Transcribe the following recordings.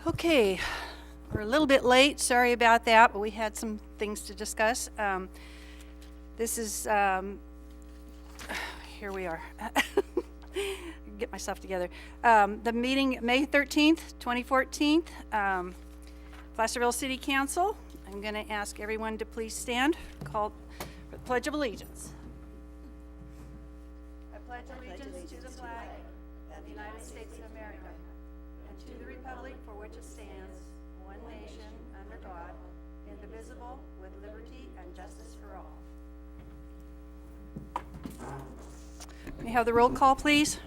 Okay, we're a little bit late, sorry about that, but we had some things to discuss. This is, here we are. Get myself together. The meeting, May 13th, 2014, Placerville City Council. I'm going to ask everyone to please stand, call for the Pledge of Allegiance. I pledge allegiance to the flag of the United States of America and to the republic for which it stands, one nation, under God, indivisible, with liberty and justice for all. May I have the roll call, please?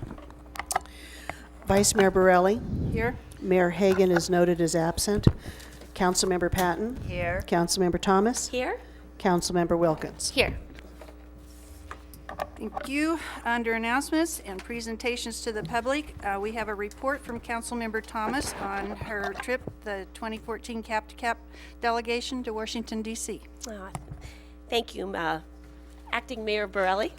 Vice Mayor Borelli. Here. Mayor Hagan is noted as absent. Councilmember Patton. Here. Councilmember Thomas. Here. Councilmember Wilkins. Here. Thank you. Under announcements and presentations to the public, we have a report from Councilmember Thomas on her trip, the 2014 Cap to Cap delegation to Washington, D.C. Thank you, Acting Mayor Borelli.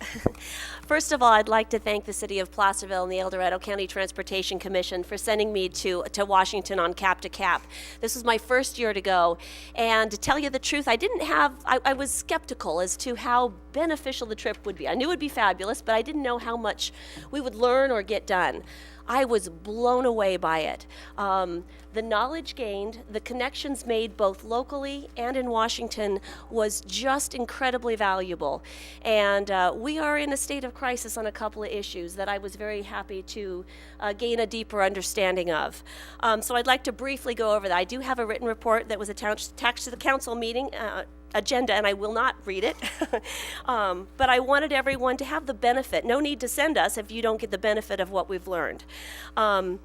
First of all, I'd like to thank the City of Placerville and the El Dorado County Transportation Commission for sending me to Washington on Cap to Cap. This was my first year to go, and to tell you the truth, I was skeptical as to how beneficial the trip would be. I knew it would be fabulous, but I didn't know how much we would learn or get done. I was blown away by it. The knowledge gained, the connections made both locally and in Washington was just incredibly valuable. And we are in a state of crisis on a couple of issues that I was very happy to gain a deeper understanding of. So I'd like to briefly go over that. I do have a written report that was attached to the council meeting agenda, and I will not read it. But I wanted everyone to have the benefit. No need to send us if you don't get the benefit of what we've learned. I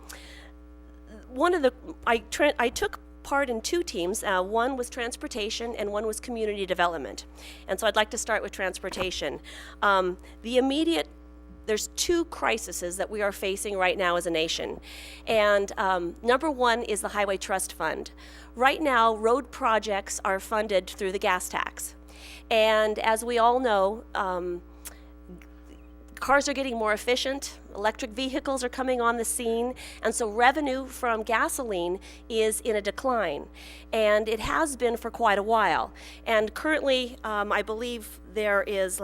took part in two teams. One was transportation and one was community development. And so I'd like to start with transportation. There's two crises that we are facing right now as a nation. And number one is the Highway Trust Fund. Right now, road projects are funded through the gas tax. And as we all know, cars are getting more efficient, electric vehicles are coming on the scene, and so revenue from gasoline is in a decline. And it has been for quite a while. And currently, I believe there is,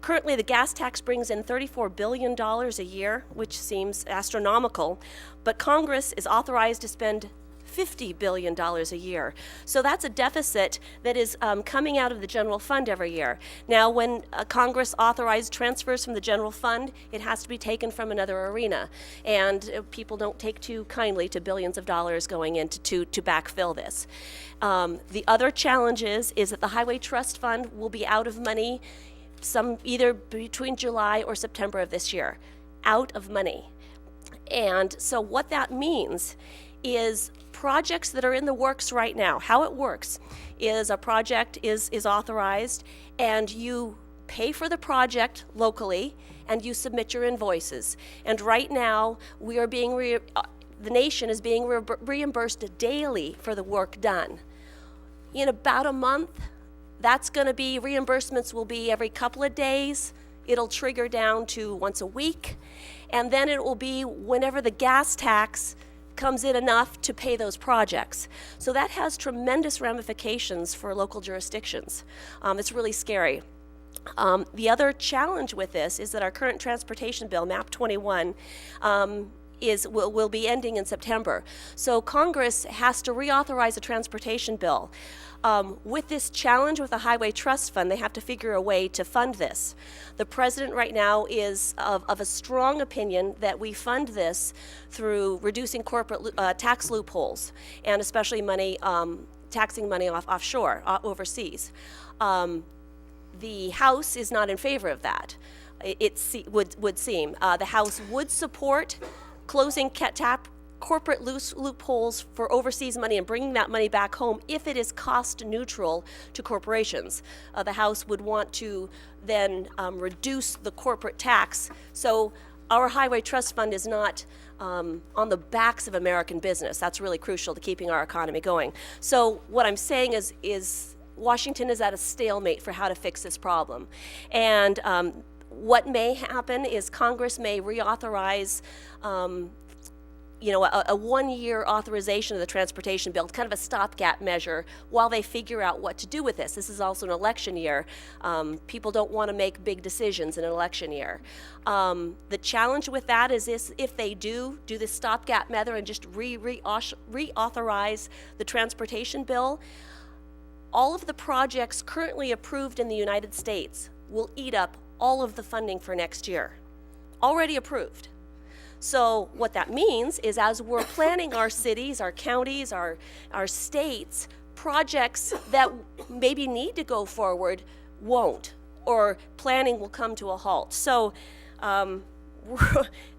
currently, the gas tax brings in $34 billion a year, which seems astronomical, but Congress is authorized to spend $50 billion a year. So that's a deficit that is coming out of the general fund every year. Now, when Congress authorized transfers from the general fund, it has to be taken from another arena. And people don't take too kindly to billions of dollars going in to backfill this. The other challenge is that the Highway Trust Fund will be out of money either between July or September of this year, out of money. And so what that means is projects that are in the works right now. How it works is a project is authorized and you pay for the project locally and you submit your invoices. And right now we are the nation is being reimbursed daily for the work done. In about a month, that's going to be, reimbursements will be every couple of days. It'll trigger down to once a week. And then it will be whenever the gas tax comes in enough to pay those projects. So that has tremendous ramifications for local jurisdictions. It's really scary. The other challenge with this is that our current transportation bill, MAP 21, will be ending in September. So Congress has to reauthorize a transportation bill. With this challenge with the Highway Trust Fund, they have to figure a way to fund this. The president right now is of a strong opinion that we fund this through reducing corporate tax loopholes, and especially taxing money offshore, overseas. The House is not in favor of that. It would seem. The House would support closing corporate loopholes for overseas money and bringing that money back home if it is cost neutral to corporations. The House would want to then reduce the corporate tax. So our Highway Trust Fund is not on the backs of American business. That's really crucial to keeping our economy going. So what I'm saying is Washington is at a stalemate for how to fix this problem. And what may happen is Congress may reauthorize a 1-year authorization of the transportation bill, kind of a stopgap measure while they figure out what to do with this. This is also an election year. People don't want to make big decisions in an election year. The challenge with that is if they do this stopgap measure and just reauthorize the transportation bill, all of the projects currently approved in the United States will eat up all of the funding for next year, already approved. So what that means is as we're planning our cities, our counties, our states, projects that maybe need to go forward won't, or planning will come to a halt. So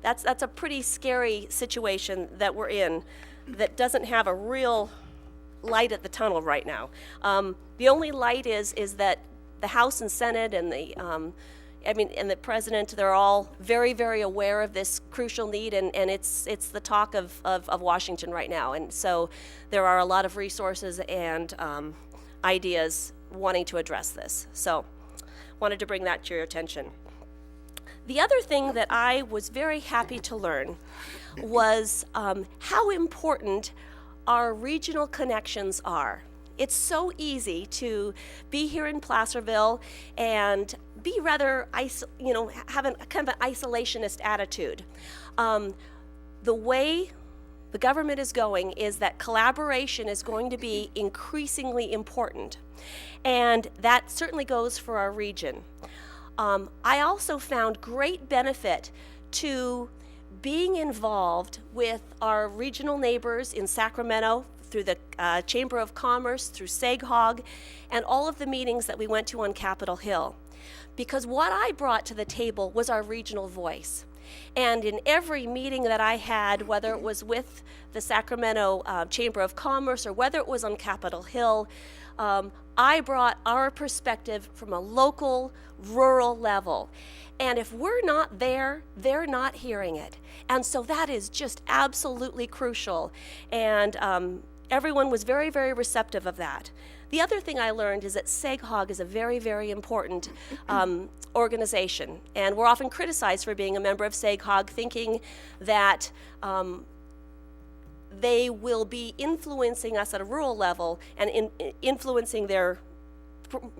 that's a pretty scary situation that we're in that doesn't have a real light at the tunnel right now. The only light is that the House and Senate and and the President, they're all very, very aware of this crucial need, and it's the talk of Washington right now. And so there are a lot of resources and ideas wanting to address this. So wanted to bring that to your attention. The other thing that I was very happy to learn was how important our regional connections are. It's so easy to be here in Placerville and be rather, have a kind of an isolationist attitude. The way the government is going is that collaboration is going to be increasingly important, and that certainly goes for our region. I also found great benefit to being involved with our regional neighbors in Sacramento, through the Chamber of Commerce, through SAGHOG, and all of the meetings that we went to on Capitol Hill. Because what I brought to the table was our regional voice. And in every meeting that I had, whether it was with the Sacramento Chamber of Commerce or whether it was on Capitol Hill, I brought our perspective from a local, rural level. And if we're not there, they're not hearing it. And so that is just absolutely crucial. And everyone was very, very receptive of that. The other thing I learned is that SAGHOG is a very, very important organization. And we're often criticized for being a member of SAGHOG, thinking that they will be influencing us at a rural level and influencing their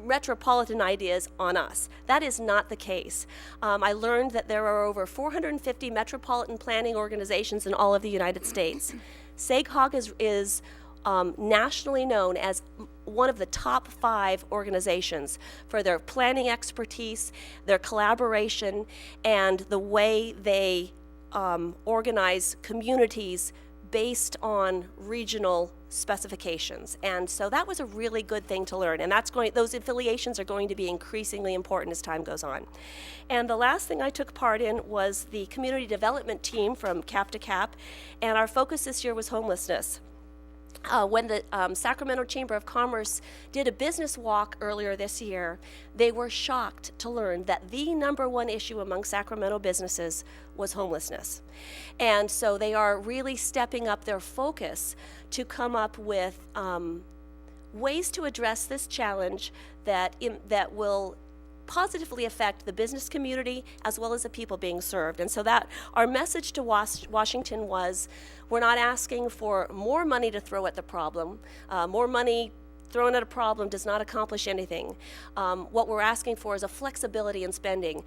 metropolitan ideas on us. That is not the case. I learned that there are over 450 metropolitan planning organizations in all of the United States. SAGHOG is nationally known as one of the top 5 organizations for their planning expertise, their collaboration, and the way they organize communities based on regional specifications. And so that was a really good thing to learn, and those affiliations are going to be increasingly important as time goes on. And the last thing I took part in was the community development team from Cap to Cap, and our focus this year was homelessness. When the Sacramento Chamber of Commerce did a business walk earlier this year, they were shocked to learn that the #1 issue among Sacramento businesses was homelessness. And so they are really stepping up their focus to come up with ways to address this challenge that will positively affect the business community as well as the people being served. And so that our message to Washington was, we're not asking for more money to throw at the problem. More money thrown at a problem does not accomplish anything. What we're asking for is a flexibility in spending,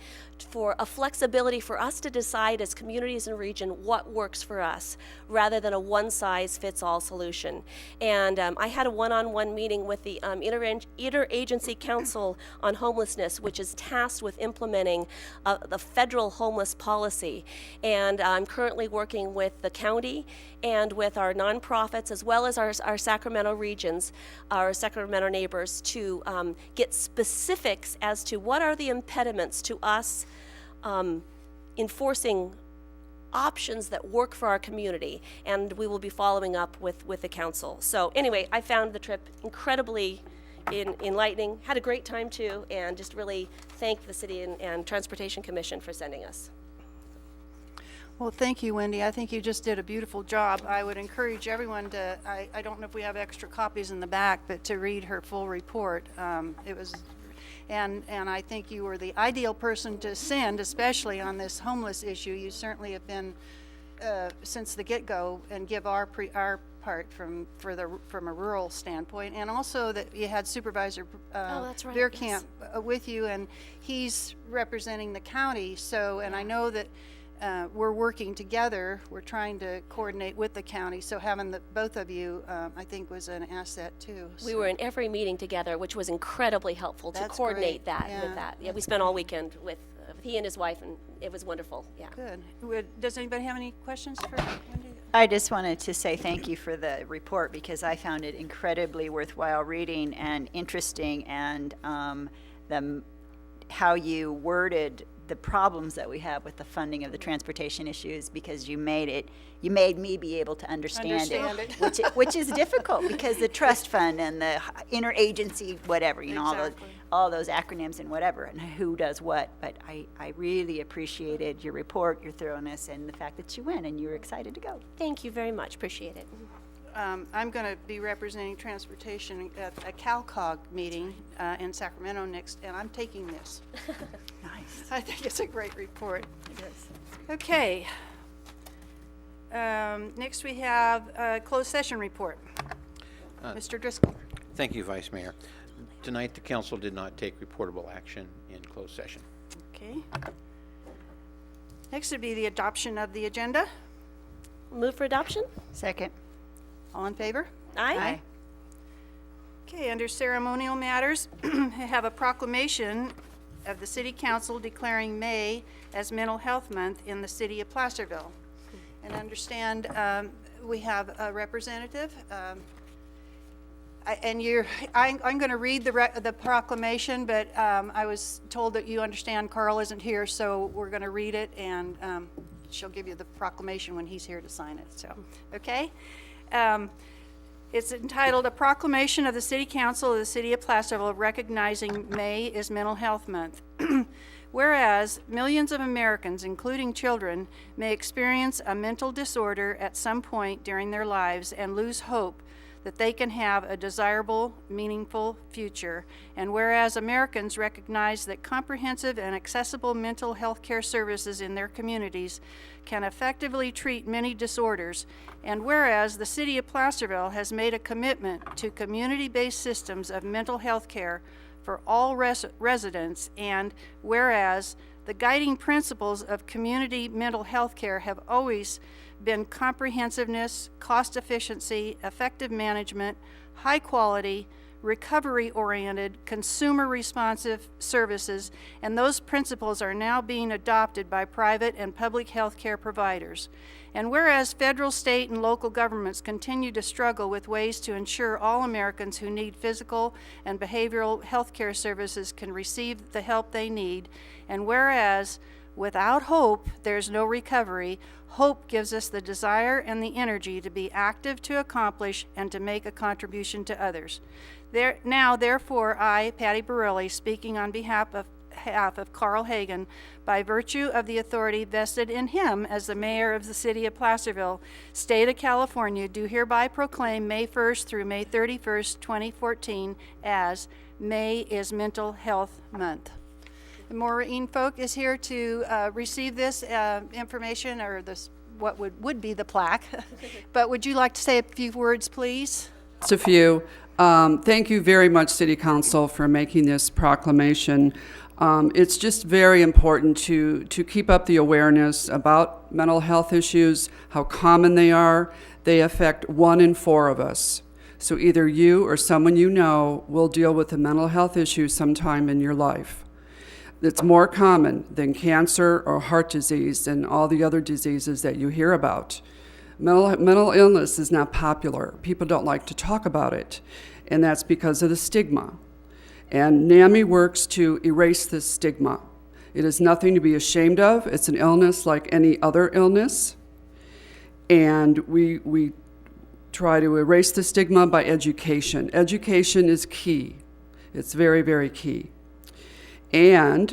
for a flexibility for us to decide as communities and region what works for us, rather than a one-size-fits-all solution. And I had a one-on-one meeting with the Interagency Council on Homelessness, which is tasked with implementing the federal homeless policy. And I'm currently working with the county and with our nonprofits, as well as our Sacramento regions, our Sacramento neighbors, to get specifics as to what are the impediments to us enforcing options that work for our community. And we will be following up with the council. So anyway, I found the trip incredibly enlightening, had a great time too, and just really thank the City and Transportation Commission for sending us. Well, thank you, Wendy. I think you just did a beautiful job. I would encourage everyone to, I don't know if we have extra copies in the back, but to read her full report. It was, and I think you were the ideal person to send, especially on this homeless issue. You certainly have been since the get-go and give our part from a rural standpoint, and also that you had Supervisor that's right, Veerkamp with you, and he's representing the county. So, and I know that we're working together. We're trying to coordinate with the county. So having both of you, I think, was an asset too. We were in every meeting together, which was incredibly helpful to That's coordinate great. that Yeah. with that. Yeah, we spent all weekend with he and his wife, and it was wonderful. Yeah. Good. Does anybody have any questions for Wendy? I just wanted to say thank you for the report because I found it incredibly worthwhile reading and interesting, and how you worded the problems that we have with the funding of the transportation issues, because you made me be able to understand it. Which is difficult because the trust fund and the interagency whatever, Exactly. all those acronyms and whatever, and who does what. But I really appreciated your report, your thoroughness, and the fact that you went and you were excited to go. Thank you very much. Appreciate it. I'm going to be representing transportation at a CalCog meeting in Sacramento next, and I'm taking this. Nice. I think it's a great report. It is. Okay. Next we have a closed session report. Mr. Driscoll. Thank you, Vice Mayor. Tonight, the council did not take reportable action in closed session. Okay. Next would be the adoption of the agenda. Move for adoption? Second. All in favor? Aye. Okay, under ceremonial matters, I have a proclamation of the City Council declaring May as Mental Health Month in the city of Placerville. And understand we have a representative. I'm going to read the proclamation, but I was told that you understand Carl isn't here, so we're going to read it, and she'll give you the proclamation when he's here to sign it. So, okay? It's entitled, "A Proclamation of the City Council of the City of Placerville recognizing May is Mental Health Month." Whereas millions of Americans, including children, may experience a mental disorder at some point during their lives and lose hope that they can have a desirable, meaningful future. And whereas Americans recognize that comprehensive and accessible mental health care services in their communities can effectively treat many disorders. And whereas the City of Placerville has made a commitment to community-based systems of mental health care for all residents, and whereas the guiding principles of community mental health care have always been comprehensiveness, cost efficiency, effective management, high quality, recovery-oriented, consumer-responsive services, and those principles are now being adopted by private and public health care providers. And whereas federal, state, and local governments continue to struggle with ways to ensure all Americans who need physical and behavioral health care services can receive the help they need, and whereas without hope, there's no recovery, hope gives us the desire and the energy to be active, to accomplish, and to make a contribution to others. Therefore, I, Patty Barilli, speaking on behalf of Carl Hagan, by virtue of the authority vested in him as the mayor of the city of Placerville, state of California, do hereby proclaim May 1st through May 31st, 2014 as May is Mental Health Month. Maureen Folk is here to receive this information, or this what would be the plaque. But would you like to say a few words, please? Just a few. Thank you very much, City Council, for making this proclamation. It's just very important to keep up the awareness about mental health issues, how common they are. They affect 1 in 4 of us. So either you or someone you know will deal with a mental health issue sometime in your life. It's more common than cancer or heart disease and all the other diseases that you hear about. Mental illness is not popular. People don't like to talk about it, and that's because of the stigma. And NAMI works to erase this stigma. It is nothing to be ashamed of. It's an illness like any other illness, and we try to erase the stigma by education. Education is key. It's very, very key. And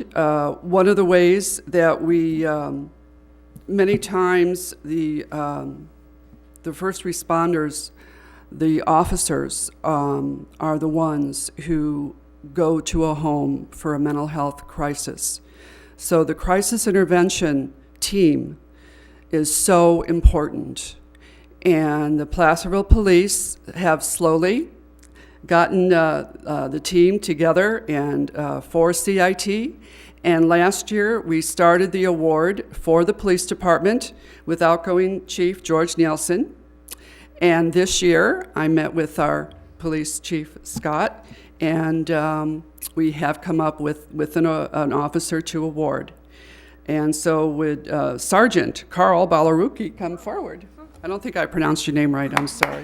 one of the ways that we, many times the first responders, the officers, are the ones who go to a home for a mental health crisis. So the crisis intervention team is so important. And the Placerville Police have slowly gotten the team together and for CIT. And last year, we started the award for the police department with outgoing Chief George Nielsen. And this year, I met with our police chief, Scott, and we have come up with an officer to award. And so would Sergeant Carl Balaruki come forward? I don't think I pronounced your name right, I'm sorry.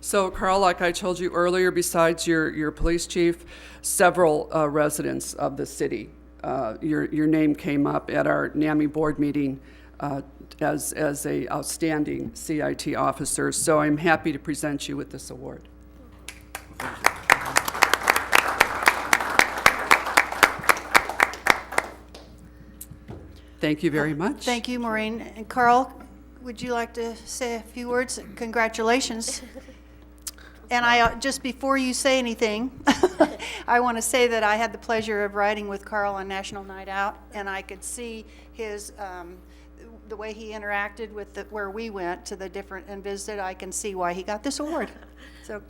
So Carl, like I told you earlier, besides your police chief, several residents of the city, your name came up at our NAMI board meeting as a outstanding CIT officer. So I'm happy to present you with this award. Thank you very much. Thank you, Maureen. And Carl, would you like to say a few words? Congratulations. And just before you say anything, I want to say that I had the pleasure of riding with Carl on National Night Out, and I could see his, the way he interacted with where we went to the different and visited. I can see why he got this award. So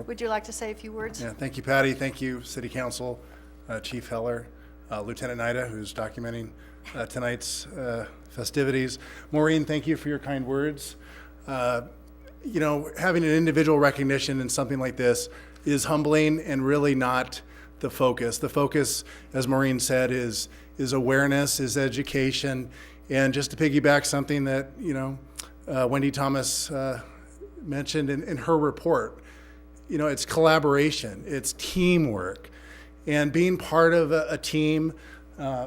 would you like to say a few words? Yeah, thank you, Patty. Thank you, City Council, Chief Heller, Lieutenant Nida, who's documenting tonight's festivities. Maureen, thank you for your kind words. You know, having an individual recognition in something like this is humbling and really not the focus. The focus, as Maureen said, is awareness, is education, and just to piggyback something that, you know, Wendy Thomas mentioned in her report, you know, it's collaboration, it's teamwork, and being part of a team,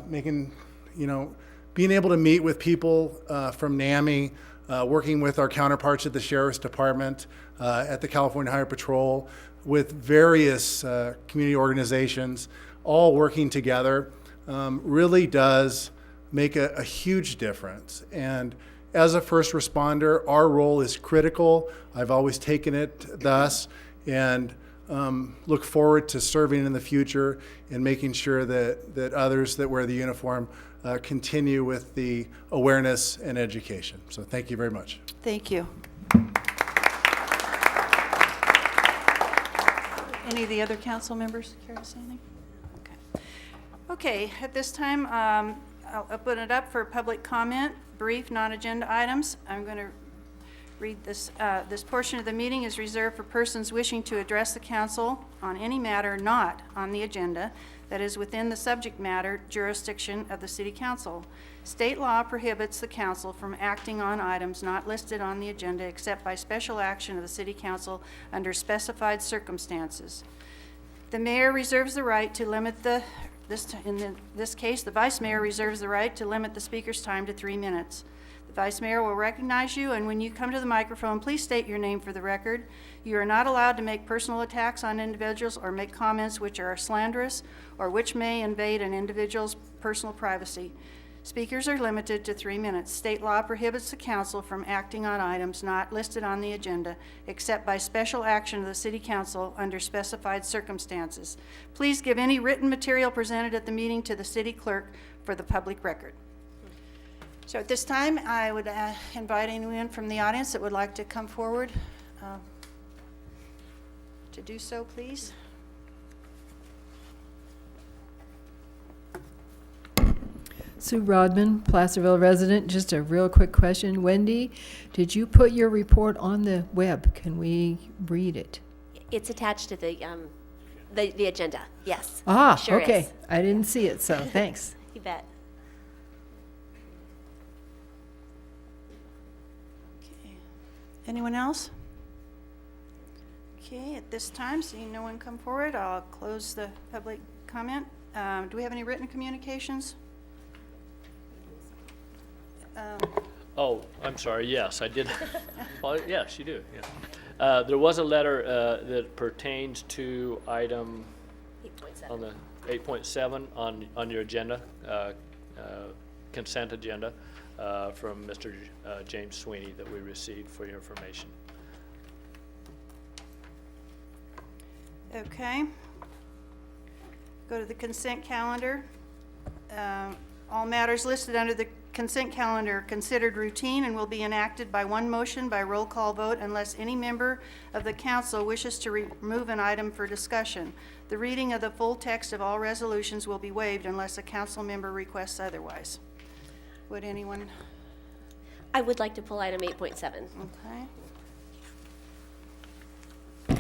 making, you know, being able to meet with people from NAMI, working with our counterparts at the Sheriff's Department, at the California Highway Patrol, with various community organizations, all working together, really does make a huge difference. And as a first responder, our role is critical. I've always taken it thus, and look forward to serving in the future and making sure that others that wear the uniform continue with the awareness and education. So thank you very much. Thank you. Any of the other council members care to say anything? Okay. Okay, at this time, I'll open it up for public comment, brief non-agenda items. I'm going to read this. This portion of the meeting is reserved for persons wishing to address the council on any matter not on the agenda that is within the subject matter jurisdiction of the City Council. State law prohibits the council from acting on items not listed on the agenda except by special action of the City Council under specified circumstances. The mayor reserves the right to limit in this case, the vice mayor reserves the right to limit the speaker's time to 3 minutes. The vice mayor will recognize you, and when you come to the microphone, please state your name for the record. You are not allowed to make personal attacks on individuals or make comments which are slanderous or which may invade an individual's personal privacy. Speakers are limited to 3 minutes. State law prohibits the council from acting on items not listed on the agenda except by special action of the City Council under specified circumstances. Please give any written material presented at the meeting to the city clerk for the public record. So at this time, I would invite anyone from the audience that would like to come forward to do so, please. Sue Rodman, Placerville resident. Just a real quick question. Wendy, did you put your report on the web? Can we read it? It's attached to the agenda, yes. Ah, Sure okay. is. I didn't see it, so thanks. You bet. Okay. Anyone else? Okay, at this time, seeing no one come forward, I'll close the public comment. Do we have any written communications? Oh, I'm sorry, yes, I did. Well, yes, you do, yeah. There was a letter that pertains to item 8.7. on the 8.7 on your agenda, consent agenda, from Mr. James Sweeney that we received for your information. Okay. Go to the consent calendar. All matters listed under the consent calendar are considered routine and will be enacted by one motion by roll call vote unless any member of the council wishes to remove an item for discussion. The reading of the full text of all resolutions will be waived unless a council member requests otherwise. Would anyone? I would like to pull item 8.7. Okay.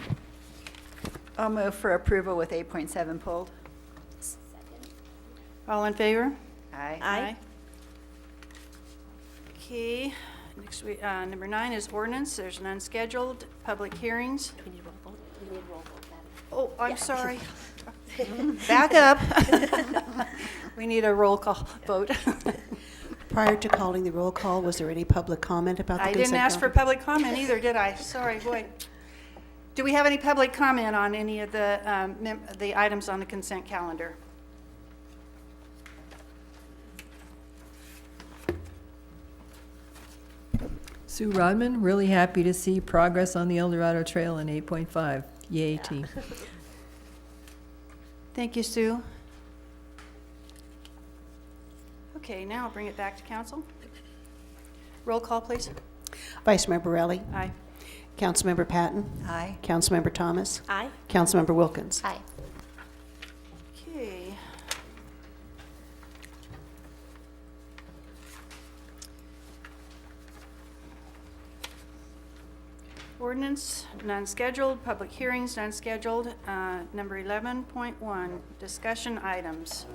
I'll move for approval with 8.7 pulled. All in favor? Aye. Aye. Okay, next number 9 is ordinance. There's none scheduled. Public hearings. We need roll vote. We need roll vote. Oh, I'm sorry. Back up. We need a roll call vote. Prior to calling the roll call, was there any public comment about the I consent didn't ask for calendar? public comment either, did I? Sorry, boy. Do we have any public comment on any of the items on the consent calendar? Sue Rodman, really happy to see progress on the El Dorado Trail in 8.5. Yay, team. Thank you, Sue. Okay, now I'll bring it back to council. Roll call, please. Vice Mayor Borelli? Aye. Councilmember Patton? Aye. Councilmember Thomas? Aye. Councilmember Wilkins? Aye. Okay. Ordinance, none scheduled. Public hearings, none scheduled. Number 11.1, discussion items.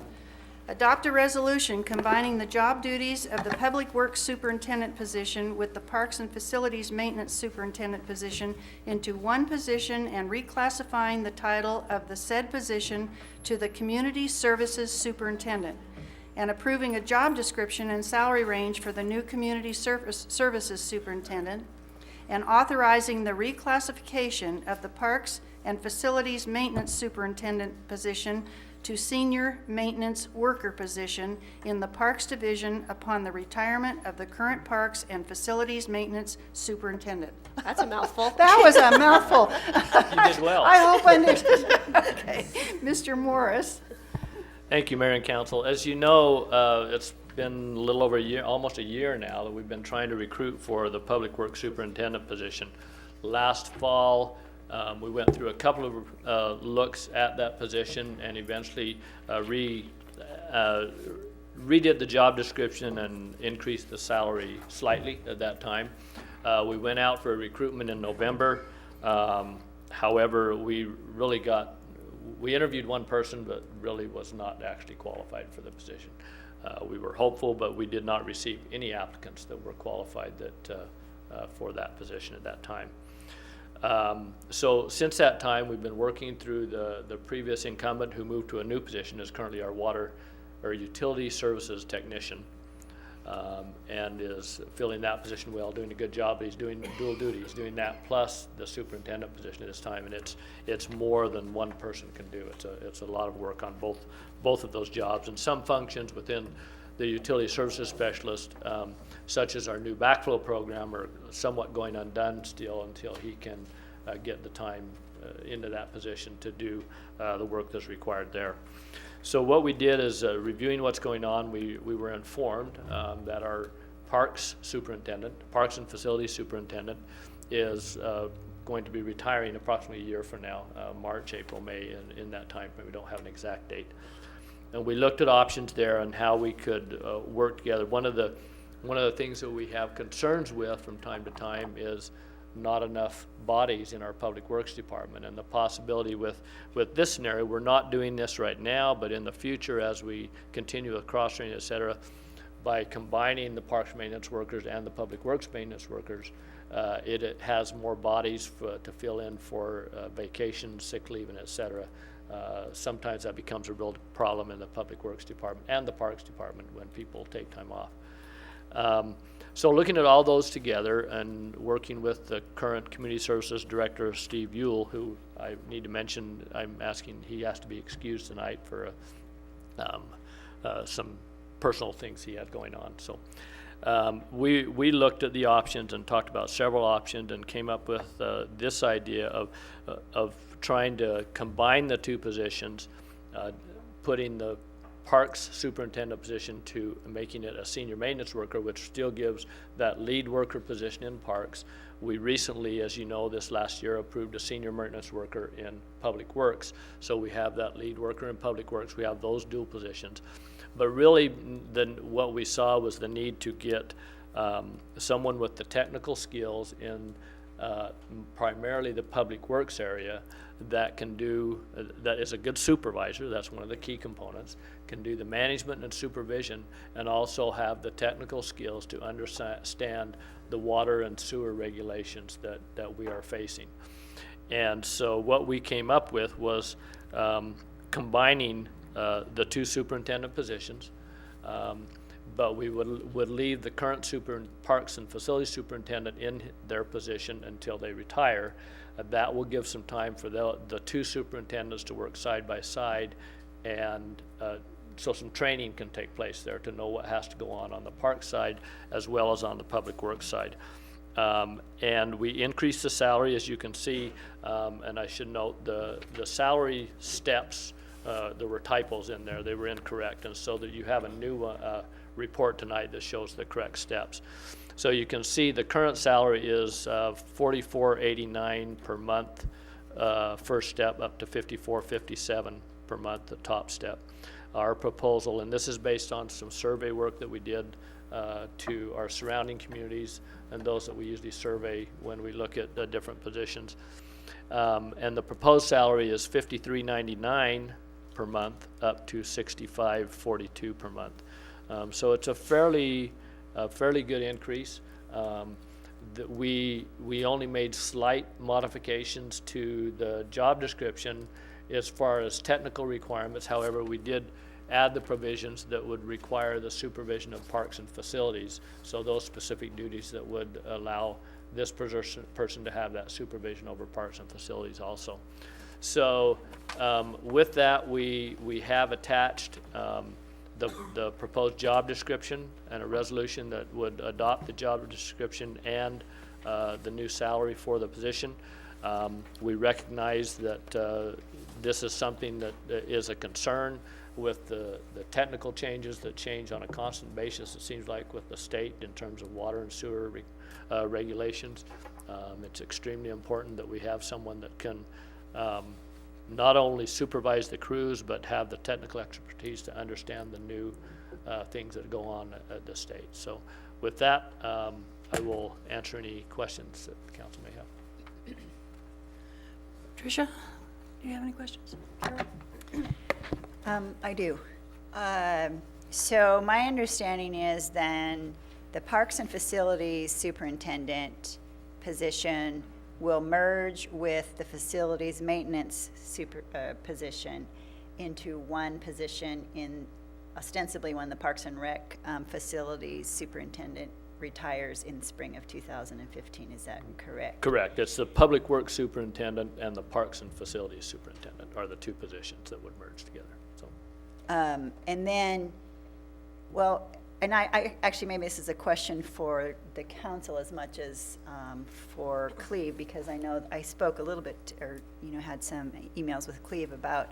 Adopt a resolution combining the job duties of the Public Works Superintendent position with the Parks and Facilities Maintenance Superintendent position into one position and reclassifying the title of the said position to the Community Services Superintendent, and approving a job description and salary range for the new Community Services Superintendent, and authorizing the reclassification of the Parks and Facilities Maintenance Superintendent position to Senior Maintenance Worker position in the Parks Division upon the retirement of the current Parks and Facilities Maintenance Superintendent. That's a mouthful. That was a mouthful. You did well. I hope I did. Okay. Mr. Morris. Thank you, Mayor and Council. As you know, it's been a little over a year, almost a year now, that we've been trying to recruit for the Public Works Superintendent position. Last fall, we went through a couple of looks at that position and eventually redid the job description and increased the salary slightly at that time. We went out for a recruitment in November. However, we interviewed one person, but really was not actually qualified for the position. We were hopeful, but we did not receive any applicants that were qualified for that position at that time. So since that time, we've been working through the previous incumbent who moved to a new position, is currently our water or utility services technician, and is filling that position well, doing a good job. He's doing dual duty. He's doing that plus the superintendent position at this time, and it's more than one person can do. It's a lot of work on both of those jobs, and some functions within the utility services specialist, such as our new backflow program, are somewhat going undone still until he can get the time into that position to do the work that's required there. So what we did is, reviewing what's going on, we were informed that our parks and facilities superintendent is going to be retiring approximately a year from now, March, April, May, in that time frame. We don't have an exact date. And we looked at options there and how we could work together. One of the things that we have concerns with from time to time is not enough bodies in our public works department, and the possibility with this scenario, we're not doing this right now, but in the future as we continue with cross-training, et cetera, by combining the parks maintenance workers and the public works maintenance workers, it has more bodies to fill in for vacation, sick leave, and et cetera. Sometimes that becomes a real problem in the public works department and the parks department when people take time off. So looking at all those together and working with the current community services director, Steve Ewell, who I need to mention, I'm asking, he has to be excused tonight for some personal things he had going on. So we looked at the options and talked about several options and came up with this idea of trying to combine the two positions, putting the Parks superintendent position to making it a senior maintenance worker, which still gives that lead worker position in Parks. We recently, as you know, this last year approved a senior maintenance worker in Public Works. So we have that lead worker in Public Works. We have those dual positions. But really, what we saw was the need to get someone with the technical skills in primarily the Public Works area that can do, that is a good supervisor, that's one of the key components, can do the management and supervision, and also have the technical skills to understand the water and sewer regulations that we are facing. And so what we came up with was combining the two superintendent positions, but we would leave the current Parks and Facilities superintendent in their position until they retire. That will give some time for the two superintendents to work side by side, and so some training can take place there to know what has to go on the park side as well as on the Public Works side. And we increased the salary, as you can see, and I should note the salary steps, there were typos in there, they were incorrect, and so that you have a new report tonight that shows the correct steps. So you can see the current salary is $44.89 per month, first step, up to $54.57 per month, the top step. Our proposal, and this is based on some survey work that we did to our surrounding communities and those that we usually survey when we look at the different positions. And the proposed salary is $53.99 per month, up to $65.42 per month. So it's a fairly good increase. That we only made slight modifications to the job description as far as technical requirements. However, we did add the provisions that would require the supervision of parks and facilities. So those specific duties that would allow this person to have that supervision over parks and facilities also. So with that, we have attached the proposed job description and a resolution that would adopt the job description and the new salary for the position. We recognize that this is something that is a concern with the technical changes that change on a constant basis, it seems like, with the state in terms of water and sewer regulations. It's extremely important that we have someone that can not only supervise the crews, but have the technical expertise to understand the new things that go on at the state. So with that, I will answer any questions that the council may have. Tricia, do you have any questions? Carol? I do. So my understanding is then the Parks and Facilities Superintendent position will merge with the Facilities Maintenance position into one position in ostensibly when the Parks and Rec Facilities Superintendent retires in spring of 2015. Is that correct? Correct. It's the Public Works Superintendent and the Parks and Facilities Superintendent are the two positions that would merge together. So, and then, well, and I actually, maybe this is a question for the council as much as for Cleve, because I know I spoke a little bit, or had some emails with Cleve about,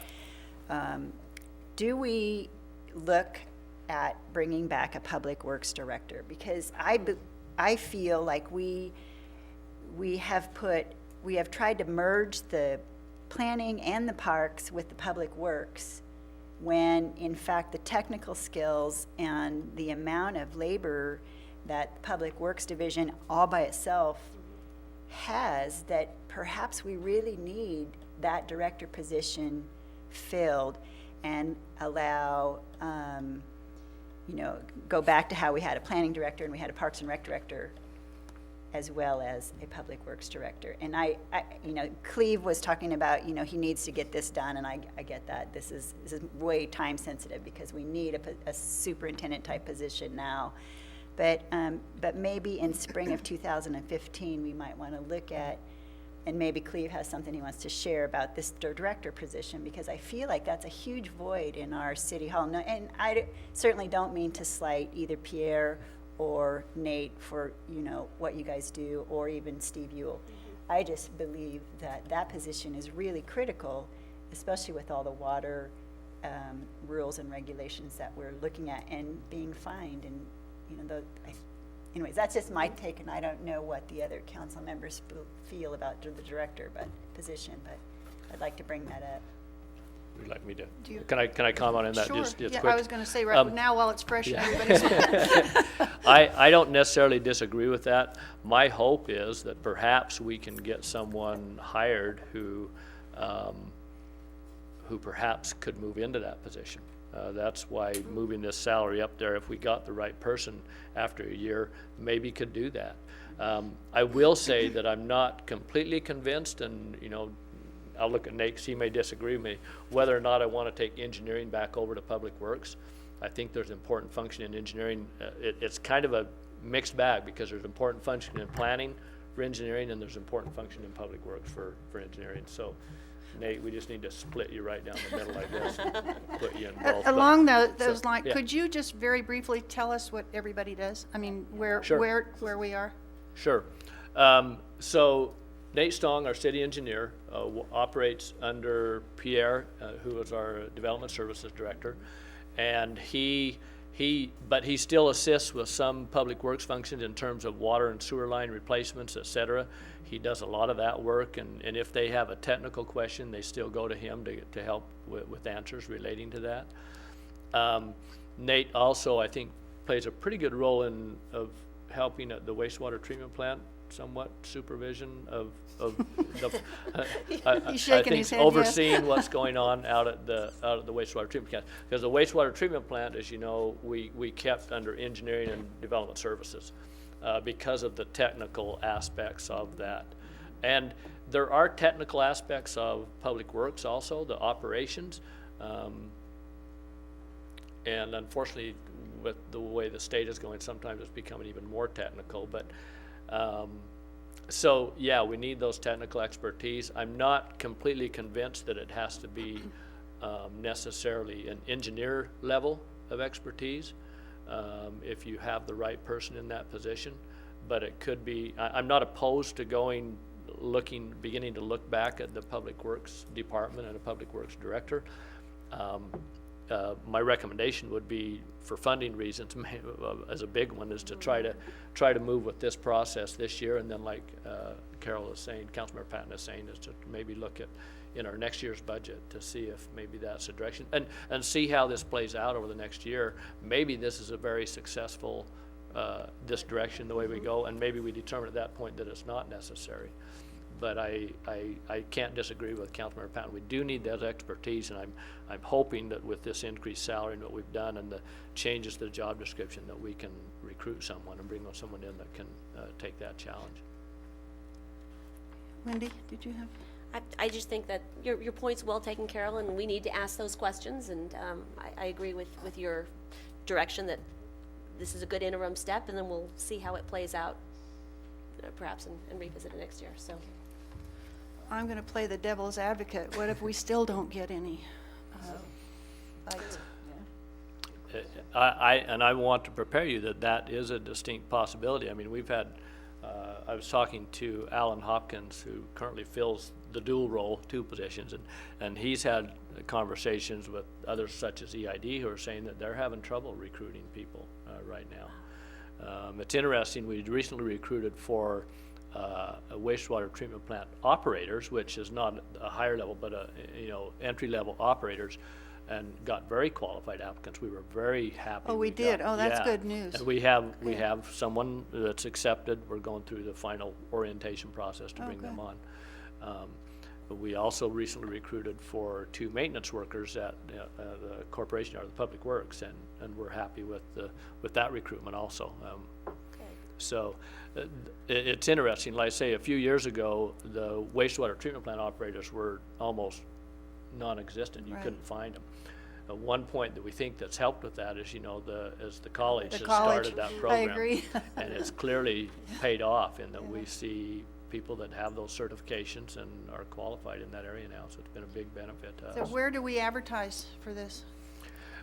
do we look at bringing back a Public Works Director? Because I feel like we have tried to merge the planning and the parks with the Public Works, when in fact the technical skills and the amount of labor that the Public Works Division all by itself has, that perhaps we really need that director position filled and allow, go back to how we had a planning director and we had a Parks and Rec director as well as a Public Works Director. And I Cleve was talking about, he needs to get this done, and I get that. This is way time sensitive because we need a superintendent type position now. But maybe in spring of 2015, we might want to look at, and maybe Cleve has something he wants to share about this director position, because I feel like that's a huge void in our city hall. No, and I certainly don't mean to slight either Pierre or Nate for what you guys do, or even Steve Ewell. I just believe that position is really critical, especially with all the water rules and regulations that we're looking at and being fined. And, you know, anyways, that's just my take, and I don't know what the other council members feel about the director position, but I'd like to bring that up. Would you like me to? you- Can I comment on that Sure. just Yeah, quick? I was going to say right now while it's fresh in everybody's mind. I don't necessarily disagree with that. My hope is that perhaps we can get someone hired who perhaps could move into that position. That's why moving this salary up there, if we got the right person after a year, maybe could do that. I will say that I'm not completely convinced, and, you know, I'll look at Nate, 'cause he may disagree with me, whether or not I want to take engineering back over to Public Works. I think there's important function in engineering. It's kind of a mixed bag, because there's important function in planning for engineering, and there's important function in Public Works for engineering. So, Nate, we just need to split you right down the middle, I guess, and put you in both. But- Along those lines, yeah. could you just very briefly tell us what everybody does? I mean, Sure. where we are? Sure. So Nate Stong, our city engineer, operates under Pierre, who is our development services director, and but he still assists with some public works functions in terms of water and sewer line replacements, et cetera. He does a lot of that work, and if they have a technical question, they still go to him to help with answers relating to that. Nate also, I think, plays a pretty good role of helping at the wastewater treatment plant, somewhat supervision of the, He's shaking I his think head, yes. overseeing what's going on out at the wastewater treatment plant. Because the wastewater treatment plant, as you know, we kept under engineering and development services because of the technical aspects of that. And there are technical aspects of public works also, the operations. And unfortunately, with the way the state is going, sometimes it's becoming even more technical. But so, yeah, we need those technical expertise. I'm not completely convinced that it has to be necessarily an engineer level of expertise if you have the right person in that position. But it could be, I'm not opposed to beginning to look back at the Public Works Department and a Public Works Director. My recommendation would be, for funding reasons, as a big one, is to try to move with this process this year, and then, like Carol is saying, Councilmember Patton is saying, is to maybe look at in our next year's budget to see if maybe that's the direction, and see how this plays out over the next year. Maybe this is a very successful this direction, the way we go, and maybe we determine at that point that it's not necessary. But I can't disagree with Councilmember Patton. We do need that expertise, and I'm hoping that with this increased salary and what we've done and the changes to the job description, that we can recruit someone and bring someone in that can take that challenge. Wendy, did you have? I just think that your point's well taken, Carol, and we need to ask those questions, and I agree with your direction that this is a good interim step, and then we'll see how it plays out, perhaps, and revisit it next year, so. I'm going to play the devil's advocate. What if we still don't get any? I want to prepare you that is a distinct possibility. I mean, we've had, I was talking to Alan Hopkins, who currently fills the dual role, 2 positions, and he's had conversations with others such as EID who are saying that they're having trouble recruiting people right now. It's interesting, we recently recruited for a wastewater treatment plant operators, which is not a higher level, but entry-level operators, and got very qualified applicants. We were very happy. Oh, we did? got- Oh, that's yeah. good news. And we have someone that's accepted. We're going through the final orientation process to bring them on. But we also recently recruited for 2 maintenance workers at the corporation yard, the Public Works, and we're happy with that recruitment also. So it's interesting. Like I say, a few years ago, the wastewater treatment plant operators were almost non-existent. You Right. couldn't find them. One point that we think that's helped with that is, as the college The has college, started that I program. agree. And it's clearly paid off in that we see people that have those certifications and are qualified in that area now. So it's been a big benefit to So us. where do we advertise for this?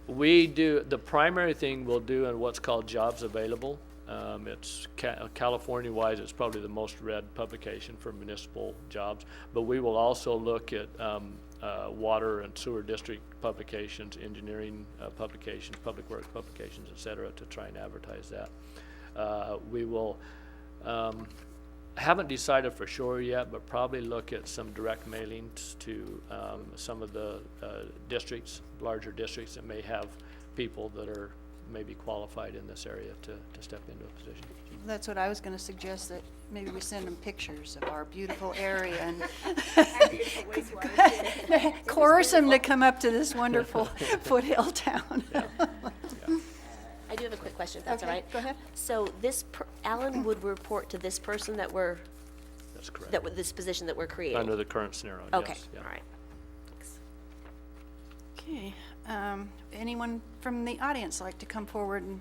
We do, the primary thing we'll do in what's called Jobs Available. It's California-wise, it's probably the most read publication for municipal jobs. But we will also look at water and sewer district publications, engineering publications, public works publications, et cetera, to try and advertise that. We will, haven't decided for sure yet, but probably look at some direct mailings to some of the districts, larger districts that may have people that are maybe qualified in this area to step into a position. That's what I was going to suggest, that maybe we send them pictures of our beautiful area and coerce them to come up to this wonderful foothill town. I do have a quick question, if that's all Okay, right. go ahead. So Alan would report to this person that That's correct. this position that we're creating? Under the current scenario, Okay, yes. Yeah. all right. Thanks. Okay, anyone from the audience like to come forward and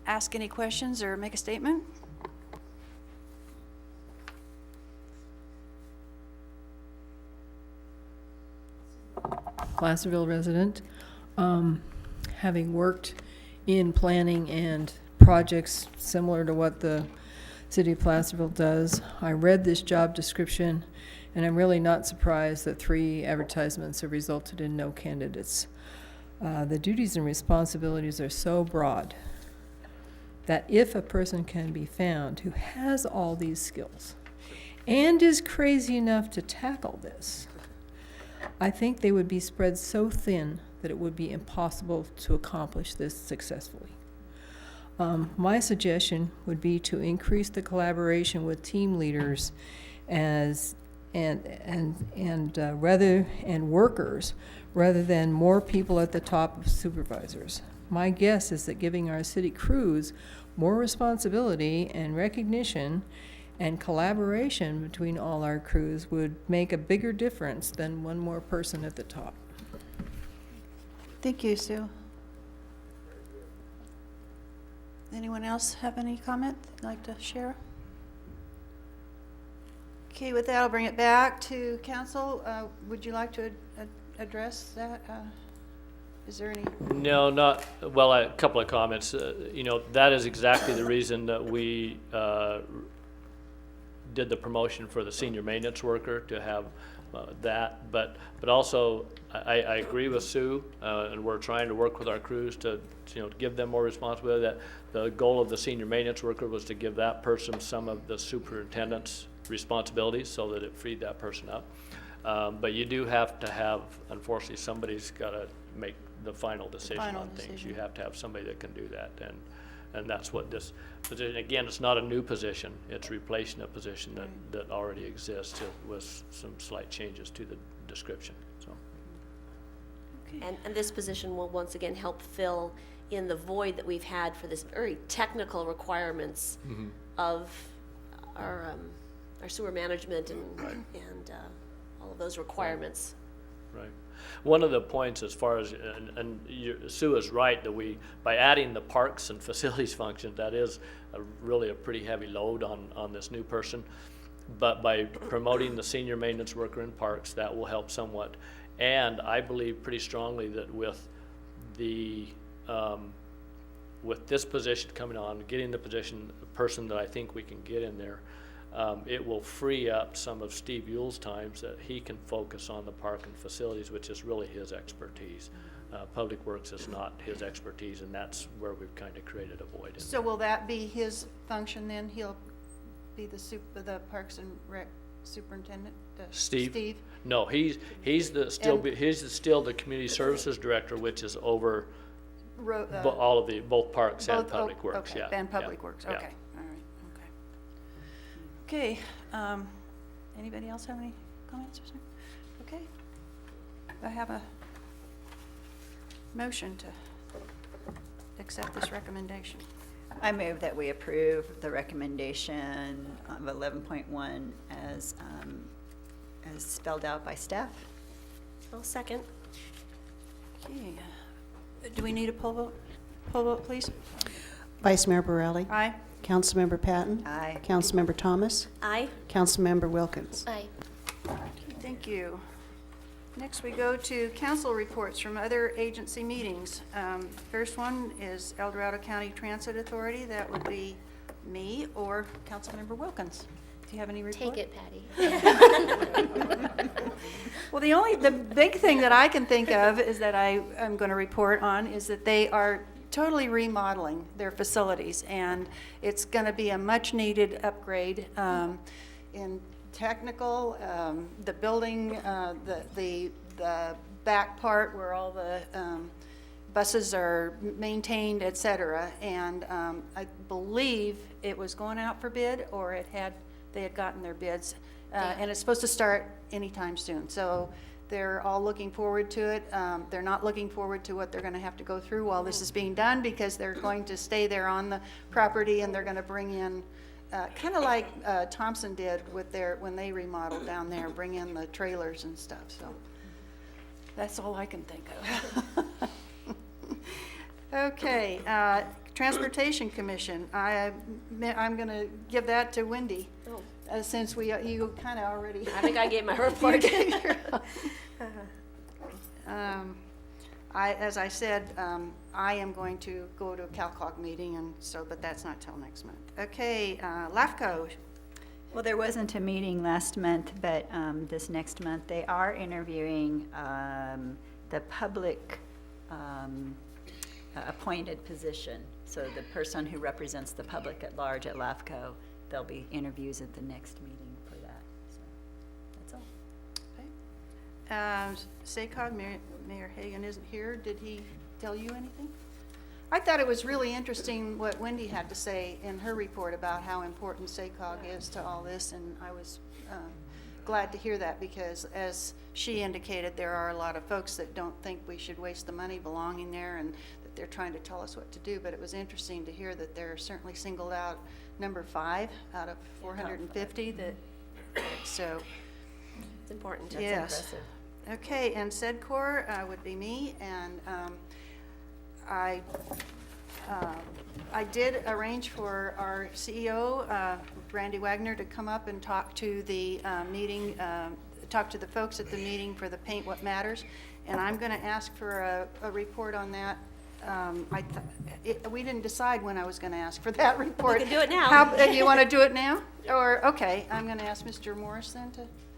ask any questions or make a statement? Placerville resident. Having worked in planning and projects similar to what the city of Placerville does, I read this job description, and I'm really not surprised that 3 advertisements have resulted in no candidates. The duties and responsibilities are so broad that if a person can be found who has all these skills and is crazy enough to tackle this, I think they would be spread so thin that it would be impossible to accomplish this successfully. My suggestion would be to increase the collaboration with team leaders and workers rather than more people at the top of supervisors. My guess is that giving our city crews more responsibility and recognition and collaboration between all our crews would make a bigger difference than one more person at the top. Thank you, Sue. Anyone else have any comment they'd like to share? Okay, with that, I'll bring it back to council. Would you like to address that? Is there any? No, not, well, a couple of comments. You know, that is exactly the reason that we did the promotion for the senior maintenance worker, to have that. But also, I agree with Sue, and we're trying to work with our crews to give them more responsibility. That the goal of the senior maintenance worker was to give that person some of the superintendent's responsibilities so that it freed that person up. But you do have to have, unfortunately, somebody's got to make the final decision on things. You have to have somebody that can do that, and that's what this position, again, it's not a new position, it's replacing a position that already exists with some slight changes to the description, so. And this position will once again help fill in the void that we've had for this very technical requirements of our sewer management and all of those requirements. Right. One of the points as far as, and Sue is right, that by adding the parks and facilities function, that is really a pretty heavy load on this new person. But by promoting the senior maintenance worker in parks, that will help somewhat. And I believe pretty strongly that with this position coming on, getting the person that I think we can get in there, it will free up some of Steve Yule's times that he can focus on the park and facilities, which is really his expertise. Public Works is not his expertise, and that's where we've kind of created a void in So there. will that be his function then? He'll be the Parks and Rec superintendent? Steve? No, he's still the community services director, which is over all of both parks and public works. Okay, Yeah, and public yeah, works, yeah. okay, all right, okay. Okay, anybody else have any comments or something? Okay. I have a motion to accept this recommendation. I move that we approve the recommendation of 11.1 as spelled out by staff. I'll second. Okay, do we need a poll vote? Poll vote, please. Vice Mayor Borelli? Aye. Councilmember Patton? Aye. Councilmember Thomas? Aye. Councilmember Wilkins? Aye. Thank you. Next, we go to council reports from other agency meetings. First one is El Dorado County Transit Authority. That would be me or Councilmember Wilkins. Do you have any report? Take it, Patty. Well, the big thing that I can think of is that I'm going to report on is that they are totally remodeling their facilities, and it's going to be a much-needed upgrade in technical, the building, the back part where all the buses are maintained, et cetera. And I believe it was going out for bid, or they had gotten their bids, and it's supposed to start anytime soon. So they're all looking forward to it. They're not looking forward to what they're going to have to go through while this is being done, because they're going to stay there on the property, and they're going to bring in, kind of like Thompson did with when they remodeled down there, bring in the trailers and stuff. So that's all I can think of. Okay, Transportation Commission. I'm going to give that to Wendy, since you kind of already. I think I gave my report. As I said, I am going to go to a CalCog meeting, and so, but that's not till next month. Okay, LAFCO. Well, there wasn't a meeting last month, but this next month they are interviewing the public appointed position. So the person who represents the public at large at LAFCO, there'll be interviews at the next meeting for that. So that's all. SACOG, Mayor Hagan isn't here. Did he tell you anything? I thought it was really interesting what Wendy had to say in her report about how important SACOG is to all this, and I was glad to hear that, because as she indicated, there are a lot of folks that don't think we should waste the money belonging there, and that they're trying to tell us what to do. But it was interesting to hear that they're certainly singled out number 5 out of 450. So It's important. That's impressive. Okay, and SEDCOR would be me, and I did arrange for our CEO, Randy Wagner, to come up and talk to the meeting, talk to the folks at the meeting for the Paint What Matters, and I'm going to ask for a report on that. We didn't decide when I was going to ask for that report. We can do it now. You want to do it now? Or, okay, I'm going to ask Mr. Morris then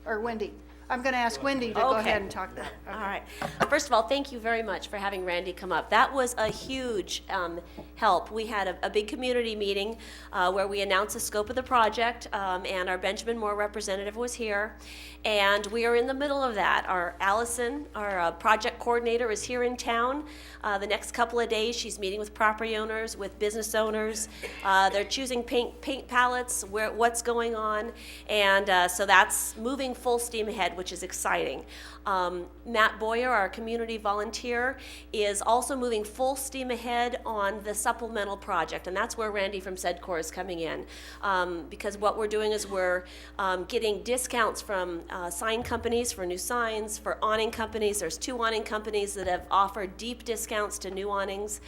or Wendy. I'm going to ask Wendy to go ahead and talk that. Okay. All right. First of all, thank you very much for having Randy come up. That was a huge help. We had a big community meeting where we announced the scope of the project, and our Benjamin Moore representative was here. And we are in the middle of that. Our Allison, our project coordinator, is here in town. The next couple of days, she's meeting with property owners, with business owners. They're choosing paint palettes, what's going on. And so that's moving full steam ahead, which is exciting. Matt Boyer, our community volunteer, is also moving full steam ahead on the supplemental project, and that's where Randy from SEDCOR is coming in, because what we're doing is we're getting discounts from sign companies for new signs, for awning companies. There's 2 awning companies that have offered deep discounts to new awnings.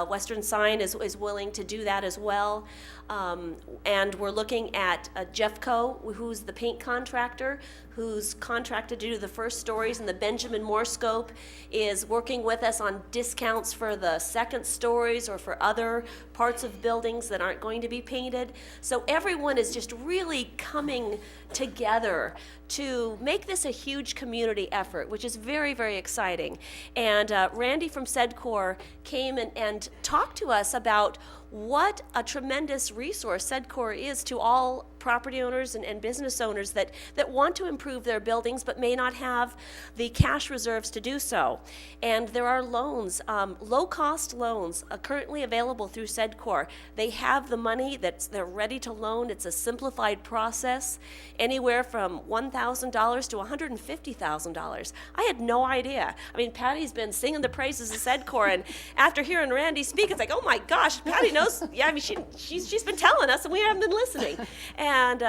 Western Sign is willing to do that as well. And we're looking at Jeffco, who's the paint contractor, who's contracted to do the first stories, and the Benjamin Moore scope is working with us on discounts for the second stories or for other parts of buildings that aren't going to be painted. So everyone is just really coming together to make this a huge community effort, which is very, very exciting. And Randy from SEDCOR came and talked to us about what a tremendous resource SEDCOR is to all property owners and business owners that want to improve their buildings but may not have the cash reserves to do so. And there are loans, low-cost loans, currently available through SEDCOR. They have the money they're ready to loan. It's a simplified process, anywhere from $1,000 to $150,000. I had no idea. I mean, Patty's been singing the praises of SEDCOR, and after hearing Randy speak, it's like, oh my gosh, Patty knows. Yeah, I mean, she's been telling us, and we haven't been listening. And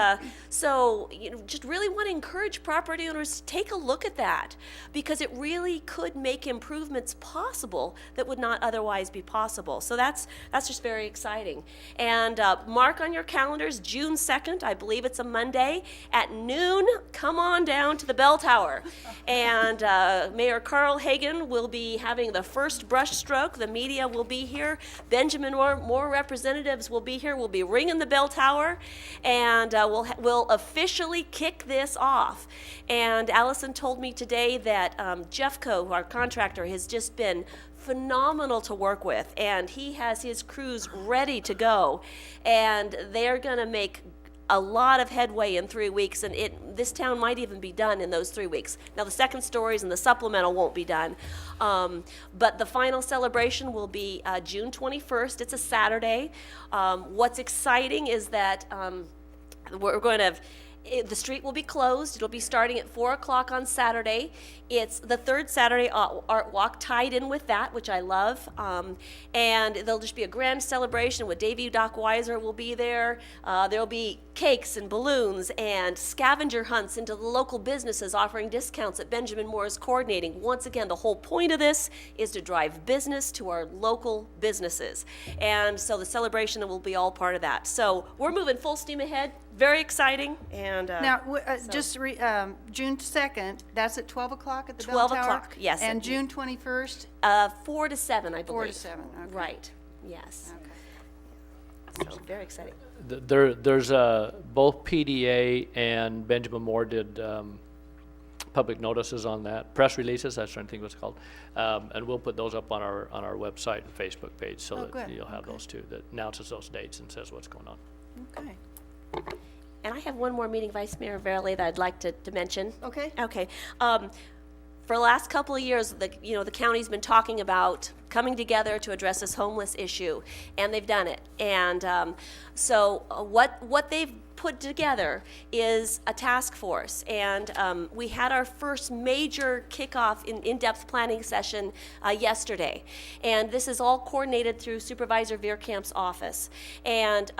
so, just really want to encourage property owners to take a look at that, because it really could make improvements possible that would not otherwise be possible. So that's just very exciting. And mark on your calendars, June 2nd, I believe it's a Monday, at noon, come on down to the bell tower. And Mayor Carl Hagan will be having the first brush stroke. The media will be here. Benjamin Moore your representatives will be here. We'll be ringing the bell tower, and we'll officially kick this off. And Allison told me today that Jeffco, our contractor, has just been phenomenal to work with, and he has his crews ready to go, and they're going to make a lot of headway in 3 weeks, and this town might even be done in those 3 weeks. Now, the second stories and the supplemental won't be done, but the final celebration will be June 21st. It's a Saturday. What's exciting is that we're going to the street will be closed. It'll be starting at 4 o'clock on Saturday. It's the third Saturday art walk tied in with that, which I love. And there'll just be a grand celebration with Davey Doc Weiser will be there. There'll be cakes and balloons and scavenger hunts into the local businesses offering discounts that Benjamin Moore is coordinating. Once again, the whole point of this is to drive business to our local businesses. And so the celebration will be all part of that. So we're moving full steam ahead. Very exciting. And Now, June 2nd, that's at 12 o'clock at the bell 12 tower? o'clock, yes. And June 21st? 4 to 7, I believe. 4 to 7, okay. Right, yes. So very exciting. There's both PDA and Benjamin Moore did public notices on that, press releases, that's what I think what's called. And we'll put those up on our website and Facebook page so that good. you'll have those too, that announces those dates and says what's going on. Okay. And I have one more meeting, Vice Mayor Verley, that I'd like to mention. Okay. Okay. For the last couple of years, the county's been talking about coming together to address this homeless issue, and they've done it. And so what they've put together is a task force, and we had our first major kickoff in-depth planning session yesterday, and this is all coordinated through Supervisor Veerkamp's office, and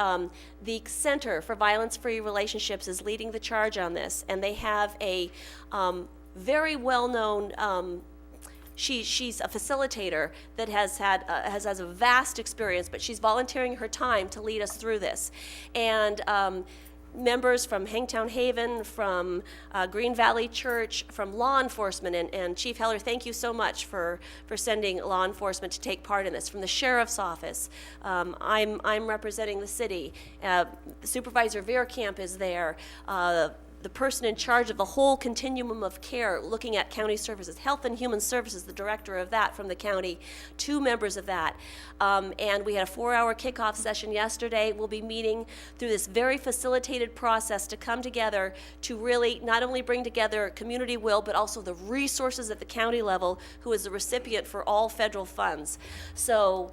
the Center for Violence-Free Relationships is leading the charge on this, and they have a very well-known she's a facilitator that has a vast experience, but she's volunteering her time to lead us through this. And members from Hangtown Haven, from Green Valley Church, from law enforcement, and Chief Heller, thank you so much for sending law enforcement to take part in this. From the Sheriff's Office, I'm representing the city. Supervisor Veerkamp is there. The person in charge of the whole continuum of care, looking at county services, Health and Human Services, the director of that from the county, 2 members of that. And we had a 4-hour kickoff session yesterday. We'll be meeting through this very facilitated process to come together to really not only bring together community will, but also the resources at the county level, who is the recipient for all federal funds. So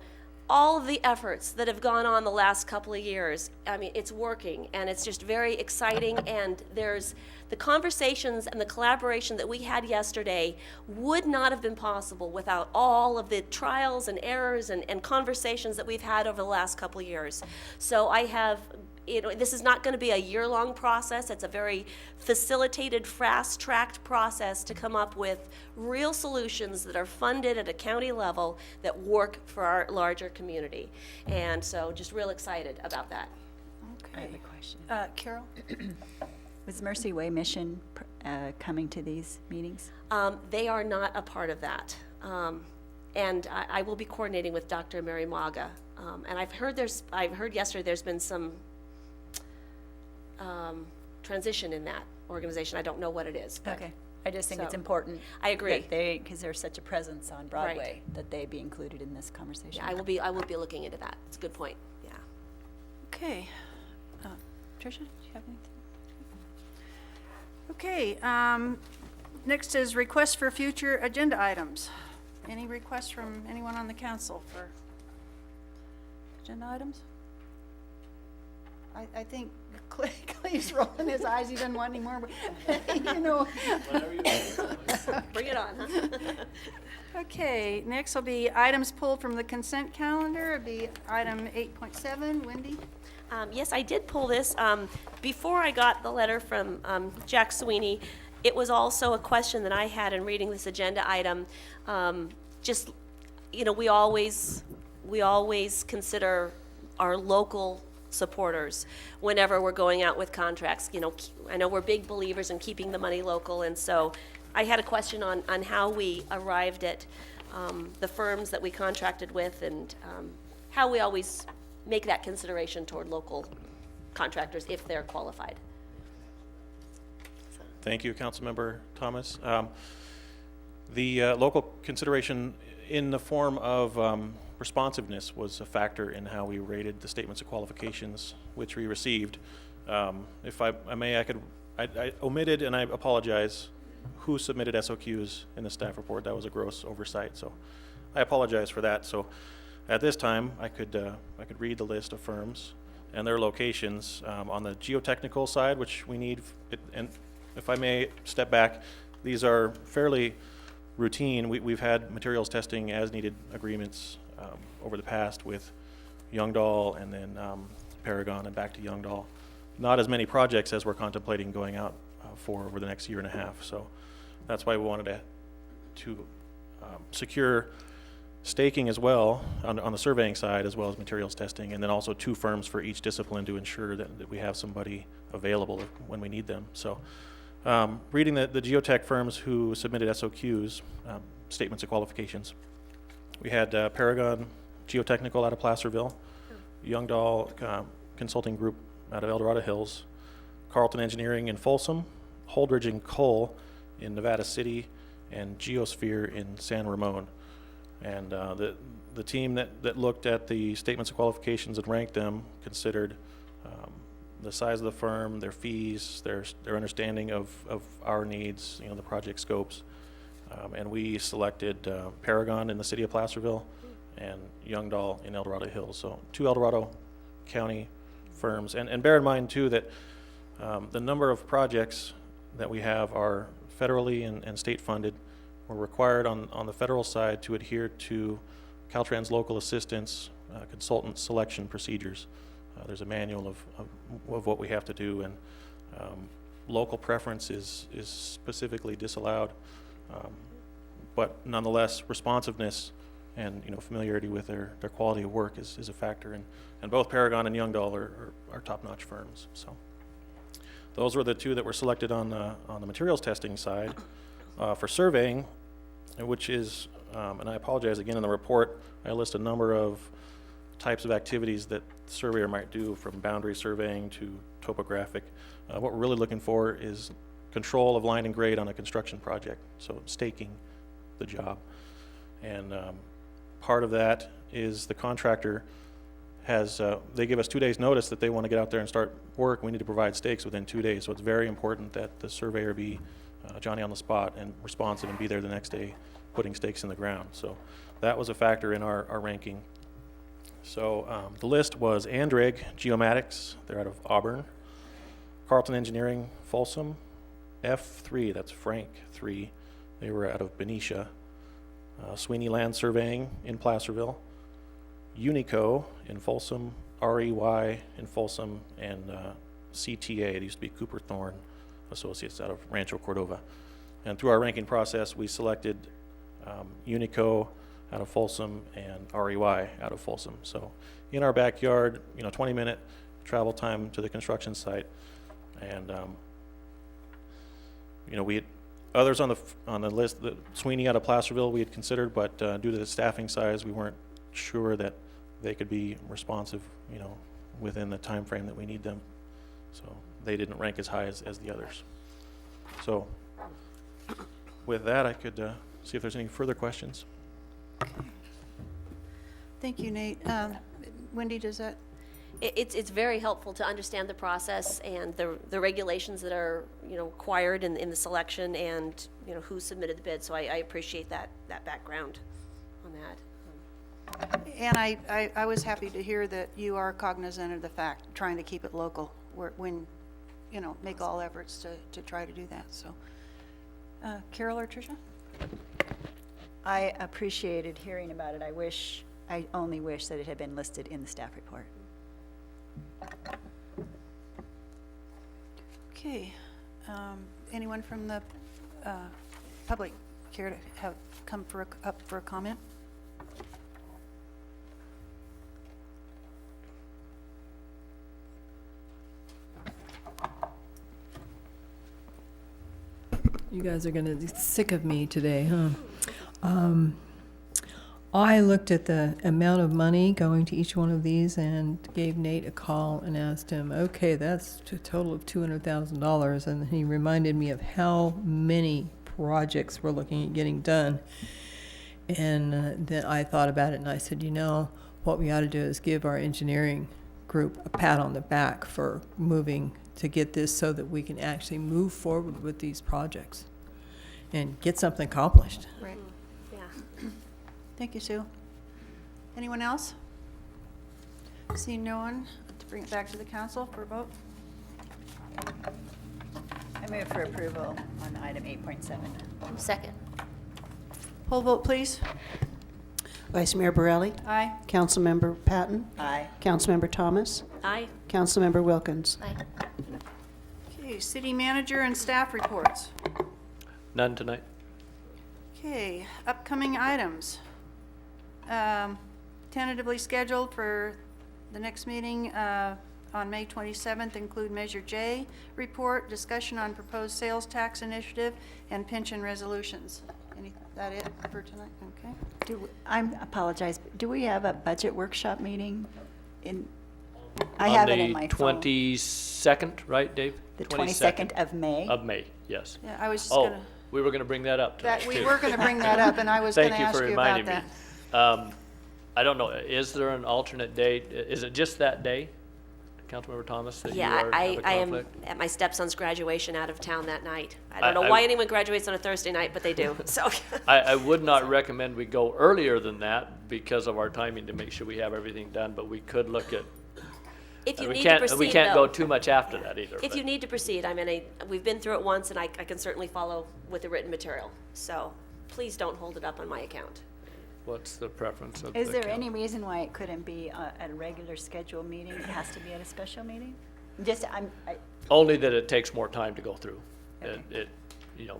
all of the efforts that have gone on the last couple of years, I mean, it's working, and it's just very exciting, and there's the conversations and the collaboration that we had yesterday would not have been possible without all of the trials and errors and conversations that we've had over the last couple of years. So I have, this is not going to be a year-long process. It's a very facilitated, fast-tracked process to come up with real solutions that are funded at a county level that work for our larger community. And so just real excited about that. I have a question. Carol? Was Mercy Way Mission coming to these meetings? They are not a part of that. And I will be coordinating with Dr. Mary Maga. And I've heard yesterday there's been some transition in that organization. I don't know what it is. But Okay. I just think it's so, important. I agree. Because there's such a presence on Broadway, that they be included in this conversation. Yeah, I will be looking into that. It's a good point. Yeah. Okay. Tricia, do you have anything? Okay, next is requests for future agenda items. Any requests from anyone on the council for agenda items? I think Cleve's rolling his eyes, he doesn't want any more, but, you know. Bring it on, huh? Okay, next will be items pulled from the consent calendar. It'll be item 8.7, Wendy. Yes, I did pull this. Before I got the letter from Jack Sweeney, it was also a question that I had in reading this agenda item. Just, we always consider our local supporters whenever we're going out with contracts. I know we're big believers in keeping the money local, and so I had a question on how we arrived at the firms that we contracted with, and how we always make that consideration toward local contractors if they're qualified. Thank you, Councilmember Thomas. The local consideration in the form of responsiveness was a factor in how we rated the statements of qualifications which we received. If I may, I omitted, and I apologize, who submitted SOQs in the staff report. That was a gross oversight, so I apologize for that. So at this time, I could read the list of firms and their locations on the geotechnical side, which we need. And if I may step back, these are fairly routine. We've had materials testing as needed agreements over the past with Youngdahl and then Paragon and back to Youngdahl. Not as many projects as we're contemplating going out for over the next year and a half. So that's why we wanted to secure staking as well on the surveying side, as well as materials testing, and then also 2 firms for each discipline to ensure that we have somebody available when we need them. So reading the geotech firms who submitted SOQs, statements of qualifications, we had Paragon Geotechnical out of Placerville, Youngdahl Consulting Group out of El Dorado Hills, Carlton Engineering in Folsom, Holdridge and Cole in Nevada City, and Geosphere in San Ramon. And the team that looked at the statements of qualifications and ranked them considered the size of the firm, their fees, their understanding of our needs, the project scopes. And we selected Paragon in the city of Placerville and Youngdahl in El Dorado Hills. So 2 El Dorado County firms. And bear in mind too that the number of projects that we have are federally and state funded. We're required on the federal side to adhere to Caltrans local assistance consultant selection procedures. There's a manual of what we have to do, and local preference is specifically disallowed. But nonetheless, responsiveness and familiarity with their quality of work is a factor, and both Paragon and Youngdahl are top-notch firms. So those were the 2 that were selected on the materials testing side. For surveying, which is, and I apologize again, in the report I list a number of types of activities that the surveyor might do, from boundary surveying to topographic. What we're really looking for is control of line and grade on a construction project, so staking the job. And part of that is the contractor has, they give us 2 days notice that they want to get out there and start work. We need to provide stakes within 2 days, so it's very important that the surveyor be Johnny on the spot and responsive and be there the next day putting stakes in the ground. So that was a factor in our ranking. So the list was Andrig Geomatics, they're out of Auburn, Carlton Engineering, Folsom, F3, that's Frank 3, they were out of Benicia, Sweeney Land Surveying in Placerville, Unico in Folsom, REY in Folsom, and CTA, it used to be Cooper Thorne Associates out of Rancho Cordova. And through our ranking process, we selected Unico out of Folsom and REY out of Folsom. So in our backyard, 20-minute travel time to the construction site. And we had others on the list. The Sweeney out of Placerville we had considered, but due to the staffing size, we weren't sure that they could be responsive, within the time frame that we need them. So they didn't rank as high as the others. So with that, I could see if there's any further questions. Thank you, Nate. Wendy, does that? It's very helpful to understand the process and the regulations that are required in the selection, and who submitted the bid. So I appreciate that background on that. And I was happy to hear that you are cognizant of the fact, trying to keep it local, when make all efforts to try to do that. So Carol or Tricia? I appreciated hearing about it. I only wish that it had been listed in the staff report. Okay. Anyone from the public care to come up for a comment? You guys are going to be sick of me today, huh? I looked at the amount of money going to each one of these and gave Nate a call and asked him, okay, that's a total of $200,000. And he reminded me of how many projects we're looking at getting done. And then I thought about it and I said, you know, what we ought to do is give our engineering group a pat on the back for moving to get this so that we can actually move forward with these projects and get something accomplished. Right. Yeah. Thank you, Sue. Anyone else? Seeing no one, to bring it back to the council for a vote. I move for approval on item 8.7. Second. Poll vote, please. Vice Mayor Borelli? Aye. Councilmember Patton? Aye. Councilmember Thomas? Aye. Councilmember Wilkins? Aye. Okay, city manager and staff reports. None tonight? Okay, upcoming items. Tentatively scheduled for the next meeting on May 27th include Measure J report, discussion on proposed sales tax initiative, and pension resolutions. That it for tonight? Okay. I apologize, but do we have a budget workshop meeting in, I have it in my phone. On the 22nd, right, Dave? The 22nd of May? Of May, yes. Yeah, I was just Oh, gonna, we were gonna bring that up tonight, that, we too. were gonna bring that up, and I was gonna Thank you ask for you about reminding that. me. I don't know, is there an alternate date? Is it just that day, Councilmember Thomas, that you Yeah, have I a am conflict? at my stepson's graduation out of town that night. I I- don't know I- why anyone graduates on a Thursday night, but they do, so. I would not recommend we go earlier than that because of our timing to make sure we have everything done, but we could look at, If you we need to can't, proceed, we can't go though, too much after that either. if but- you need to proceed, I mean, we've been through it once, and I can certainly follow with the written material. So please don't hold it up on my account. What's the preference of the Is there council? any reason why it couldn't be at a regular scheduled meeting? It has to be at a special meeting? Just, Only that it takes more time to go through. Okay. You know,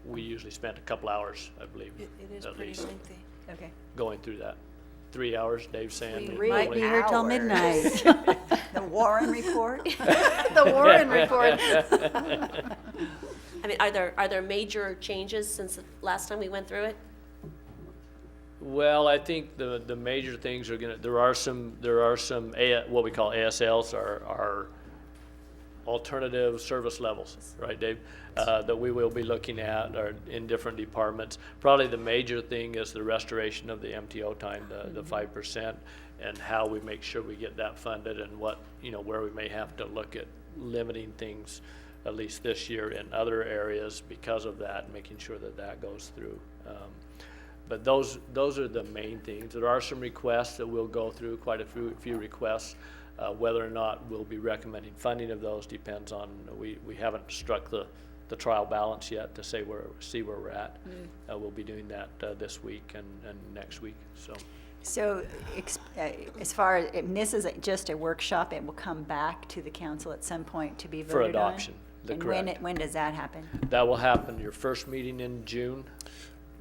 we usually spend a couple hours, I believe, It is at pretty least, lengthy. okay. going through that. 3 hours, Dave's saying. We might only- be here till midnight. The Warren report? The Warren report. I mean, are there major changes since the last time we went through it? Well, I think the major things are gonna, there are some, what we call ASLs, are alternative service levels, right, Dave? That we will be looking at are in different departments. Probably the major thing is the restoration of the MTO time, the 5%, and how we make sure we get that funded, and what, you know, where we may have to look at limiting things, at least this year, in other areas because of that, making sure that that goes through. But those are the main things. There are some requests that we'll go through, quite a few requests. Whether or not we'll be recommending funding of those depends on, we haven't struck the trial balance yet to see where we're at. We'll be doing that this week and next week, so. So as far as, and this is just a workshop, it will come back to the council at some point to be For voted on? adoption, And correct. when does that happen? That will happen your first meeting in June.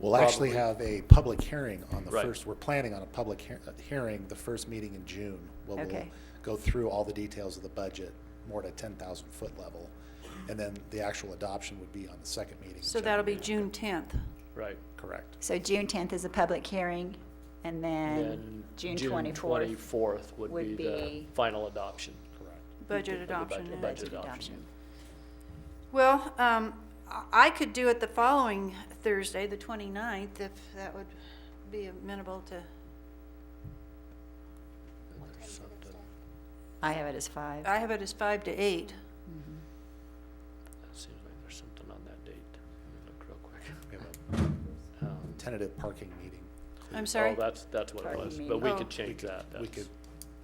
We'll actually Probably. have a public hearing on the Right. first, we're planning on a public hearing, the first meeting in June. Where we'll Okay. go through all the details of the budget, more at a 10,000 foot level. And then the actual adoption would be on the second meeting. in So that'll be January. June 10th. Right. Correct. So June 10th is a public hearing, and then Then June June 24th. 24th would would be the be- final adoption. Correct. Budget of the adoption. budget- yeah. budget Budget adoption. adoption. Well, I could do it the following Thursday, the 29th, if that would be amenable to, Something- I have it as 5. I have it as 5 to 8. That seems like there's something on that date. Let me look real quick. We have a tentative parking meeting. I'm sorry? Oh, that's what it Parking was, meeting. but we Oh. could change that. We That's- could,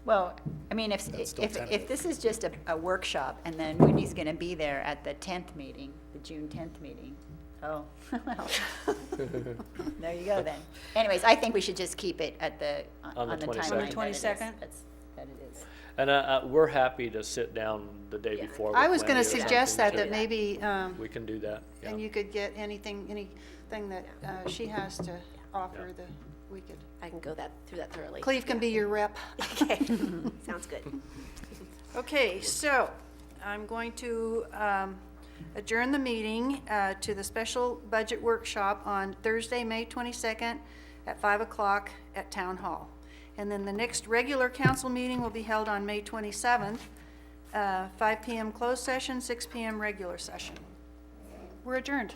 Well, I mean, if That's still if tentative. this is just a workshop, and then Wendy's going to be there at the 10th meeting, the June 10th meeting. Oh, well, there you go then. Anyways, I think we should just keep it at On the the 22nd. timeline On the that it is. 22nd? That it is. And we're happy to sit down the day Yeah. before. I with was going to Wendy or suggest something that to- maybe, We can do that, yeah. and you could get anything that she has to offer, we could, I can go through that thoroughly. Cleve can be your rep. Okay, sounds good. Okay, so I'm going to adjourn the meeting to the special budget workshop on Thursday, May 22nd at 5 o'clock at Town Hall. And then the next regular council meeting will be held on May 27th, 5 p.m. closed session, 6 p.m. regular session. We're adjourned.